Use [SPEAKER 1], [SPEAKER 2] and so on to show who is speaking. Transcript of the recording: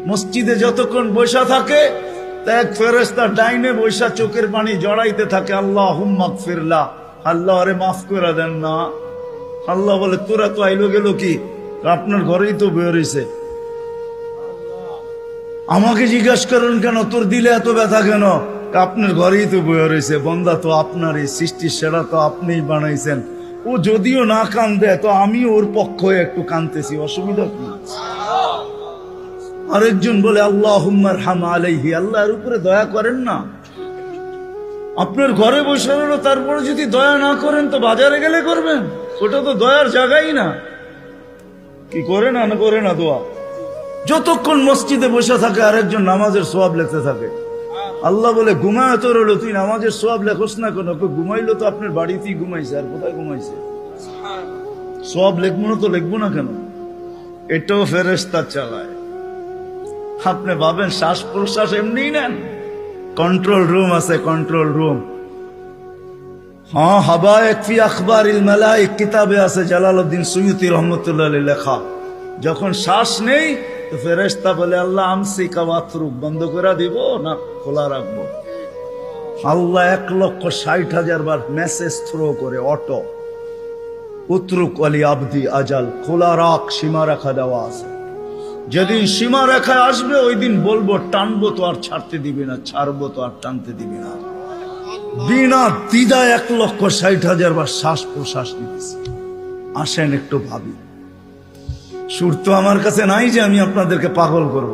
[SPEAKER 1] মসজিদে যতক্ষণ বসা থাকে এক ফেরেশতা ডাইনে বসা চোখের পানি জড়াইতে থাকে, আল্লাহুম্মা গফিরলা, আল্লাহ আরে মাফ করে দেন না। আল্লাহ বলে তোরা তো আইলো গেল কি, আপনার ঘরেই তো বের হইছে, আমাকে জিজ্ঞাসা করেন কেন তোর দিলে এত ব্যথা কেন? আপনার ঘরেই তো বের হইছে, বন্দা তো আপনারই সৃষ্টির সেরা, তো আপনিই বানাইছেন। ও যদিও না কান্দে তো আমি ওর পক্ষ হয়ে একটু কান্দতেছি, অসুবিধা কি? আরেকজন বলে আল্লাহুম্মা আরহাম আলাইহি, আল্লাহর উপরে দয়া করেন না। আপনার ঘরে বসে রইল, তারপরে যদি দয়া না করেন তো বাজারে গেলে করবেন, ওটা তো দয়ার জায়গাই না। কি করে না করে না দোয়া। যতক্ষণ মসজিদে বসে থাকে আরেকজন নামাজের সওয়াব লিখতে থাকে। আল্লাহ বলে ঘুমায় তো রইল, তুই নামাজের সওয়াব লেখস না কেন? ঘুমাইলো তো আপনার বাড়িতেই ঘুমাইছে, আর কোথায় ঘুমাইছে? সওয়াব লিখবো না তো লিখবো না কেন? এটাও ফেরেশতা চালায়। আপনি ভাবেন শ্বাস প্রশ্বাস এমনি নেন? কন্ট্রোল রুম আছে, কন্ট্রোল রুম। হ্যাঁ, হাবায়েক ফি আখবারিল মালায়েক কিতাবে আছে, জালালউদ্দিন সুয়ুতি রহমাতুল্লাহ আলাইহি লেখা। যখন শ্বাস নেই তো ফেরেশতা বলে আল্লাহ আমসিকা ওয়াতরুক, বন্ধ করে দিব না খোলা রাখবো? আল্লাহ 1,60,000 বার মেসেজ থ্রো করে, অটো উতরুক আলী আবদি আজাল, খোলা রাখ, সীমা রেখা দেওয়া আছে। যেদিন সীমা রেখায় আসবে ওই দিন বলবো টানবো তো আর ছাড়তে দিবি না, ছাড়বো তো আর টানতে দিবি না। বিনা দ্বিধায় 1,60,000 বার শ্বাস প্রশ্বাস নিতেছি। আসেন একটু ভাবি। সুর তো আমার কাছে নাই যে আমি আপনাদেরকে পাগল করব।